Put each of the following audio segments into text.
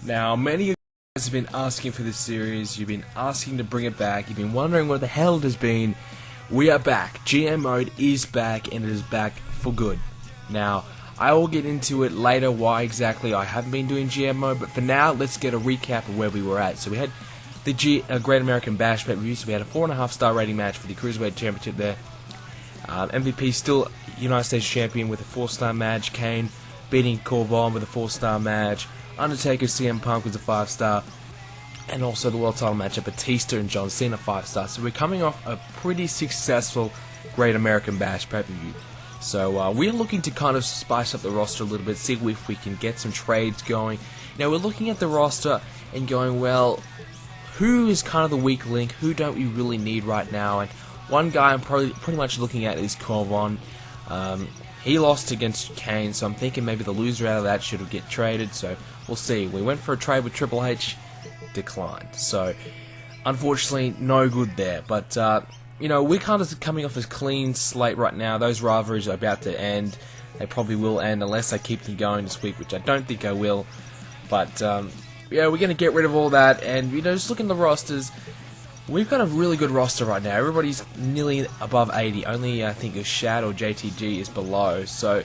Now, many of you guys have been asking for this series, you've been asking to bring it back, you've been wondering where the hell it has been. We are back. GM mode is back, and it is back for good. Now, I will get into it later why exactly I haven't been doing GM mode, but for now, let's get a recap of where we were at. So we had the Great American Bash PPV, so we had a 4.5 star rating match for the Cruiserweight Championship there. MVP still United States Champion with a 4-star match. Kane beating Corvon with a 4-star match. Undertaker CM Punk was a 5-star. And also the world title matchup, Batista and John Cena, 5-star. So we're coming off a pretty successful Great American Bash PPV. So we're looking to kind of spice up the roster a little bit, see if we can get some trades going. Now we're looking at the roster and going, well, who is kind of the weak link? Who don't we really need right now? And one guy I'm pretty much looking at is Corvon. He lost against Kane, so I'm thinking maybe the loser out of that should get traded. So we'll see. We went for a trade with Triple H, declined. So unfortunately, no good there. But you know, we're kind of coming off a clean slate right now. Those rivalries are about to end. They probably will end unless I keep them going this week, which I don't think I will. But yeah, we're going to get rid of all that. And you know, just look at the rosters. We've got a really good roster right now. Everybody's nearly above 80. Only I think Shad or JTG is below. So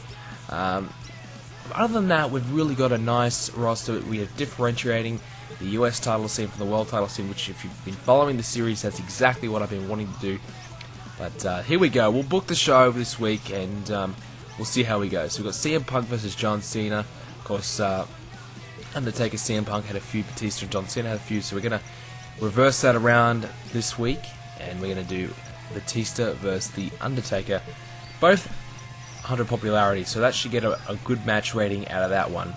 other than that, we've really got a nice roster. We are differentiating the US title scene from the world title scene, which if you've been following the series, that's exactly what I've been wanting to do. But here we go. We'll book the show this week, and we'll see how we go. So we've got CM Punk versus John Cena. Of course, Undertaker, CM Punk had a feud. Batista and John Cena had a feud. So we're going to reverse that around this week, and we're going to do Batista versus the Undertaker. Both 100 popularity, so that should get a good match rating out of that one.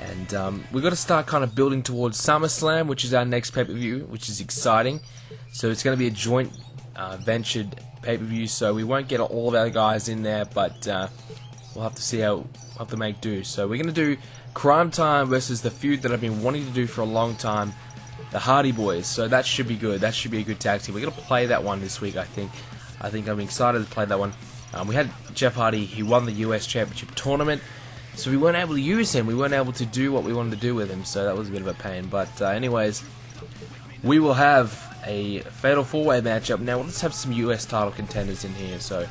And we've got to start kind of building towards Summerslam, which is our next pay-per-view, which is exciting. So it's going to be a joint ventured pay-per-view, so we won't get all of our guys in there, but we'll have to see how we'll have to make do. So we're going to do Crime Time versus the feud that I've been wanting to do for a long time, the Hardy Boys. So that should be good. That should be a good tag team. We're going to play that one this week, I think. I'm excited to play that one. We had Jeff Hardy. He won the US Championship tournament. So we weren't able to use him. We weren't able to do what we wanted to do with him. So that was a bit of a pain. But anyways, we will have a Fatal 4-Way matchup. Now let's have some US title contenders in here. So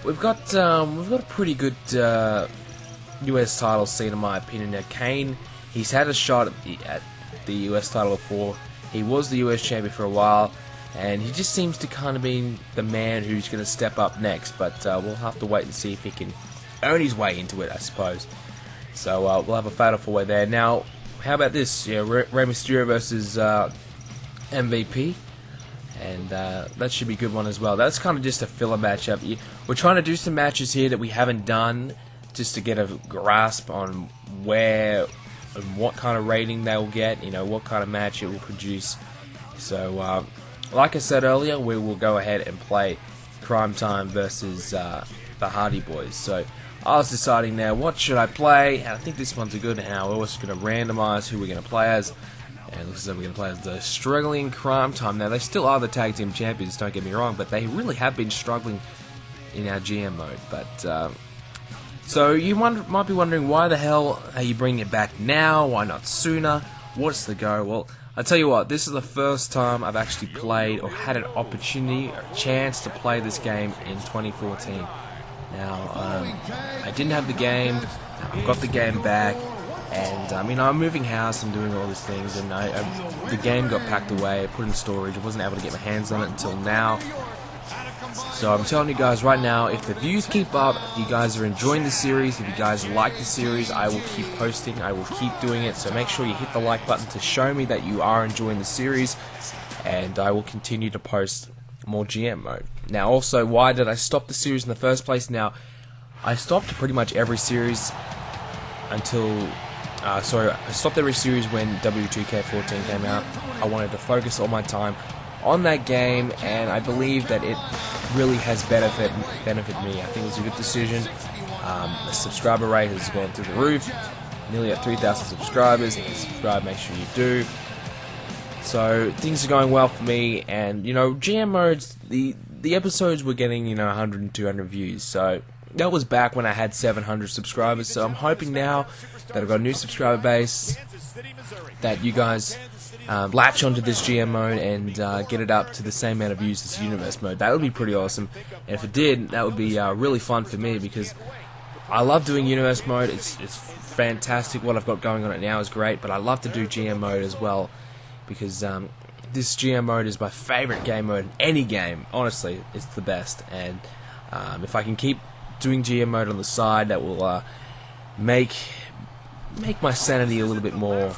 we've got a pretty good US title scene in my opinion. Now Kane, he's had a shot at the US title before. He was the US champion for a while, and he just seems to kind of be the man who's going to step up next. But we'll have to wait and see if he can earn his way into it, I suppose. So we'll have a Fatal 4-Way there. Now, how about this? Yeah, Rey Mysterio versus MVP, and that should be a good one as well. That's kind of just a filler matchup. We're trying to do some matches here that we haven't done, just to get a grasp on where and what kind of rating they will get. You know, what kind of match it will produce. So, like I said earlier, we will go ahead and play Crime Time versus the Hardy Boys. So I was deciding now, what should I play? And I think this one's a good now. We're also going to randomize who we're going to play as. And it looks like we're going to play as the struggling Crime Time. Now, they still are the tag team champions, don't get me wrong, but they really have been struggling in our GM mode. But so you might be wondering, why the hell are you bringing it back now? Why not sooner? What's the go? Well, I'll tell you what, this is the first time I've actually played or had an opportunity or a chance to play this game in 2014. Now, I didn't have the game, I've got the game back, and I'm moving house and doing all these things, and the game got packed away, put in storage. I wasn't able to get my hands on it until now. So I'm telling you guys right now, if the views keep up, if you guys are enjoying the series, if you guys like the series, I will keep posting, I will keep doing it. So make sure you hit the like button to show me that you are enjoying the series, and I will continue to post more GM mode. Now also, why did I stop the series in the first place? Now, I stopped pretty much every series until I stopped every series when W2K14 came out. I wanted to focus all my time on that game, and I believe that it really has benefited me. I think it was a good decision. The subscriber rate has gone through the roof, nearly at 3,000 subscribers. If you subscribe, make sure you do. So things are going well for me, and GM modes, the episodes were getting 100 and 200 views. So that was back when I had 700 subscribers, so I'm hoping now that I've got a new subscriber base that you guys latch onto this GM mode and get it up to the same amount of views as Universe mode. That would be pretty awesome, and if it did, that would be really fun for me, because I love doing Universe mode. It's fantastic. What I've got going on it now is great, but I love to do GM mode as well, because this GM mode is my favorite game mode in any game. Honestly, it's the best, and if I can keep doing GM mode on the side, that will make my sanity a little bit more,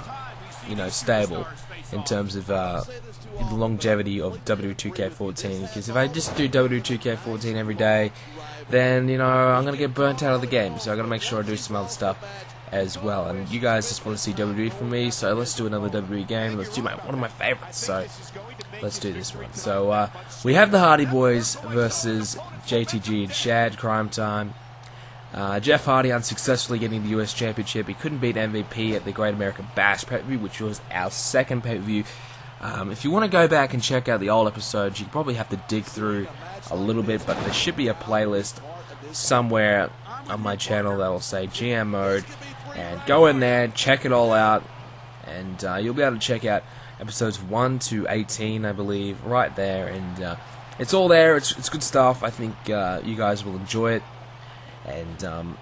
stable in terms of the longevity of W2K14. Because if I just do W2K14 every day, then I'm gonna get burnt out of the game. So I gotta make sure I do some other stuff as well. And you guys just want to see WWE from me, so let's do another WWE game. Let's do one of my favorites. So let's do this one. So we have the Hardy Boys versus JTG and Shad. Crime Time. Jeff Hardy unsuccessfully getting the US Championship. He couldn't beat MVP at the Great American Bash PPV, which was our second pay-per-view. If you want to go back and check out the old episodes, you probably have to dig through a little bit, but there should be a playlist somewhere on my channel that will say GM mode, and go in there, check it all out, and you'll be able to check out episodes 1 to 18, I believe, right there, and it's all there. It's good stuff. I think you guys will enjoy it. And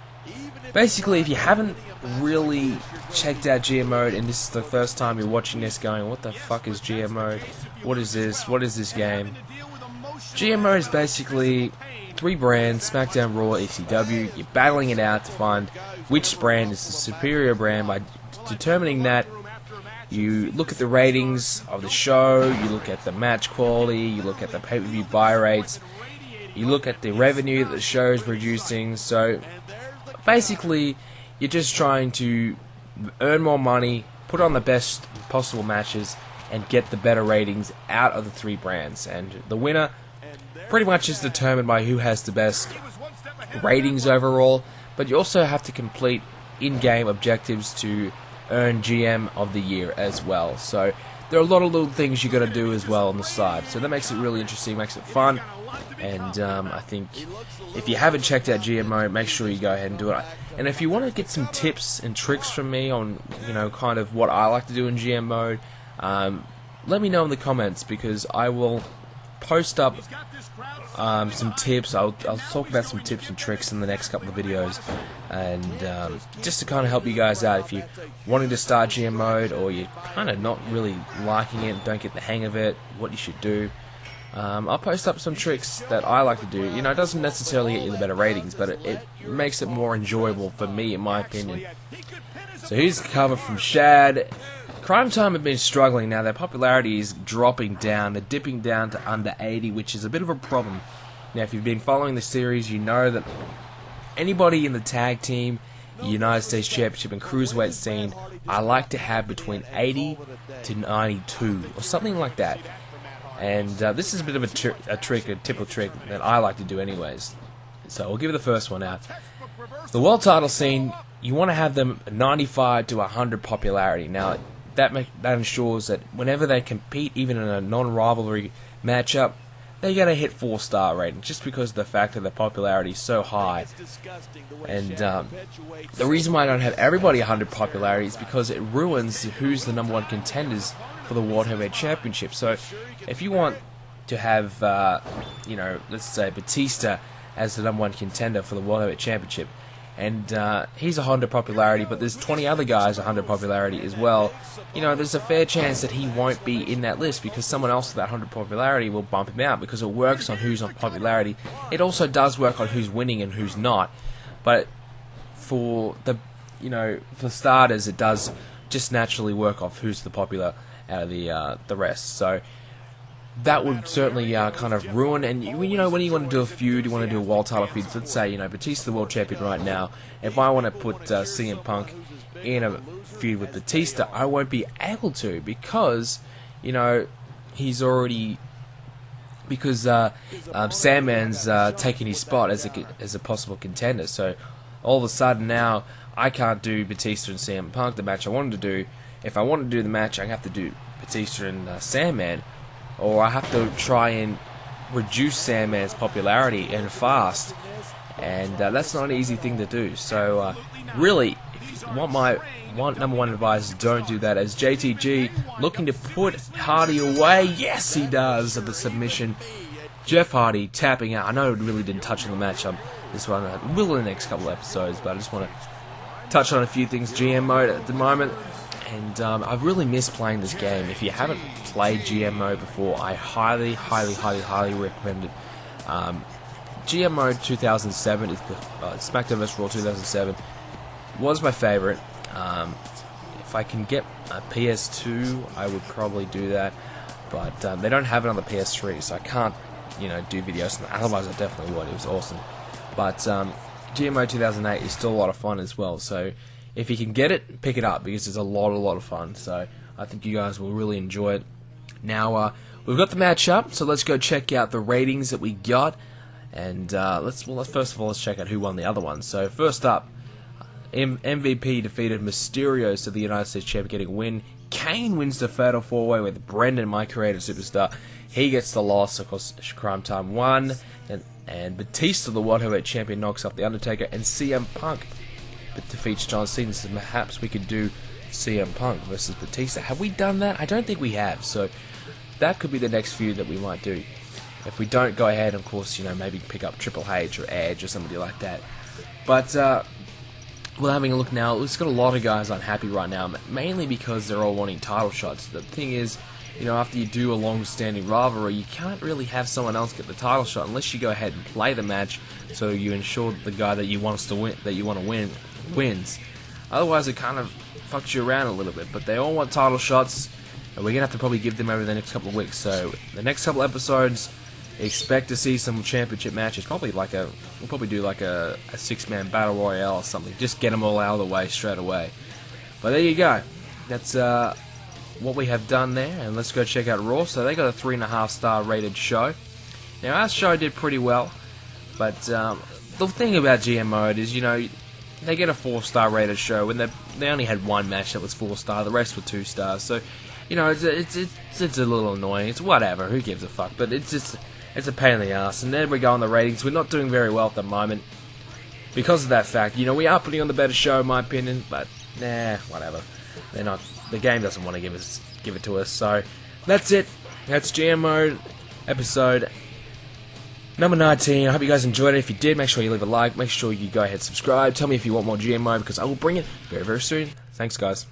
basically, if you haven't really checked out GM mode and this is the first time you're watching this going, what the fuck is GM mode? What is this? What is this game? GM mode is basically 3 brands, Smackdown, Raw, ECW. You're battling it out to find which brand is the superior brand. By determining that, you look at the ratings of the show, you look at the match quality, you look at the pay-per-view buy rates, you look at the revenue that the show is producing. So basically, you're just trying to earn more money, put on the best possible matches, and get the better ratings out of the 3 brands. And the winner pretty much is determined by who has the best ratings overall, but you also have to complete in-game objectives to earn GM of the year as well. So there are a lot of little things you got to do as well on the side. So that makes it really interesting, makes it fun. And I think if you haven't checked out GM mode, make sure you go ahead and do it. And if you want to get some tips and tricks from me on, kind of what I like to do in GM mode, let me know in the comments, because I will post up some tips. I'll talk about some tips and tricks in the next couple of videos, and just to kind of help you guys out if you're wanting to start GM mode, or you're kind of not really liking it, don't get the hang of it, what you should do. I'll post up some tricks that I like to do. It doesn't necessarily get you the better ratings, but it makes it more enjoyable for me, in my opinion. So here's the cover from Shad. Crime Time have been struggling now. Their popularity is dropping down. They're dipping down to under 80, which is a bit of a problem. Now, if you've been following the series, you know that anybody in the tag team, United States Championship and Cruiserweight scene, I like to have between 80 to 92, or something like that. And this is a bit of a typical trick that I like to do anyways. So we'll give you the first one out. The world title scene, you want to have them 95 to 100 popularity. Now, that ensures that whenever they compete, even in a non-rivalry matchup, they're going to hit 4-star rating, just because of the fact that the popularity is so high. And the reason why I don't have everybody 100 popularity is because it ruins who's the number 1 contenders for the World Heavyweight Championship. So if you want to have, let's say Batista as the number 1 contender for the World Heavyweight Championship, and he's 100 popularity, but there's 20 other guys 100 popularity as well, there's a fair chance that he won't be in that list, because someone else with that 100 popularity will bump him out, because it works on who's on popularity. It also does work on who's winning and who's not, but for the, for starters, it does just naturally work off who's the popular out of the rest. So that would certainly kind of ruin. And when you want to do a feud, you want to do a world title feud. So let's say Batista's the world champion right now. If I want to put CM Punk in a feud with Batista, I won't be able to, because he's already, because Sandman's taking his spot as a possible contender. So all of a sudden now I can't do Batista and CM Punk, the match I wanted to do. If I want to do the match, I have to do Batista and Sandman, or I have to try and reduce Sandman's popularity and fast, and that's not an easy thing to do. So really, if you want my number one advice, don't do that, as JTG looking to put Hardy away. Yes, he does, of the submission. Jeff Hardy tapping out. I know it really didn't touch on the match. This one will in the next couple of episodes, but I just want to touch on a few things. GM mode at the moment, and I've really missed playing this game. If you haven't played GM mode before, I highly recommend it. GM mode 2007 is Smackdown vs. Raw 2007 was my favorite. If I can get a PS2, I would probably do that, but they don't have it on the PS3, so I can't, do videos. Otherwise, I definitely would. It was awesome. But GM mode 2008 is still a lot of fun as well. So if you can get it, pick it up, because it's a lot of fun. So I think you guys will really enjoy it. Now we've got the match up, so let's go check out the ratings that we got. And first of all, let's check out who won the other one. So first up, MVP defeated Mysterio to the United States Champion, getting a win. Kane wins the Fatal 4-Way with Brendan, my creative superstar. He gets the loss. Of course, Crime Time won. And Batista, the World Heavyweight Champion, knocks up The Undertaker. And CM Punk defeats John Cena. So perhaps we could do CM Punk versus Batista. Have we done that? I don't think we have. So that could be the next feud that we might do. If we don't, go ahead, of course, maybe pick up Triple H or Edge or somebody like that. But we're having a look now. It's got a lot of guys unhappy right now, mainly because they're all wanting title shots. The thing is, after you do a long-standing rivalry, you can't really have someone else get the title shot unless you go ahead and play the match, so you ensure the guy that you want to win wins. Otherwise, it kind of fucks you around a little bit. But they all want title shots, and we're gonna have to probably give them over the next couple of weeks. So the next couple episodes, expect to see some championship matches. We'll probably do like a 6-man battle royale or something. Just get them all out of the way straight away. But there you go. That's what we have done there. And let's go check out Raw. So they got a 3.5-star rated show. Now our show did pretty well, but the thing about GM mode is, they get a 4-star rated show when they only had one match that was 4-star. The rest were 2 stars. So it's a little annoying. It's whatever. Who gives a fuck? But it's a pain in the ass. And there we go on the ratings. We're not doing very well at the moment because of that fact. We are putting on the better show, in my opinion, but nah, whatever. They're not. The game doesn't want to give it to us. So that's it. That's GM mode episode number 19. I hope you guys enjoyed it. If you did, make sure you leave a like. Make sure you go ahead and subscribe. Tell me if you want more GM mode, because I will bring it very soon. Thanks, guys.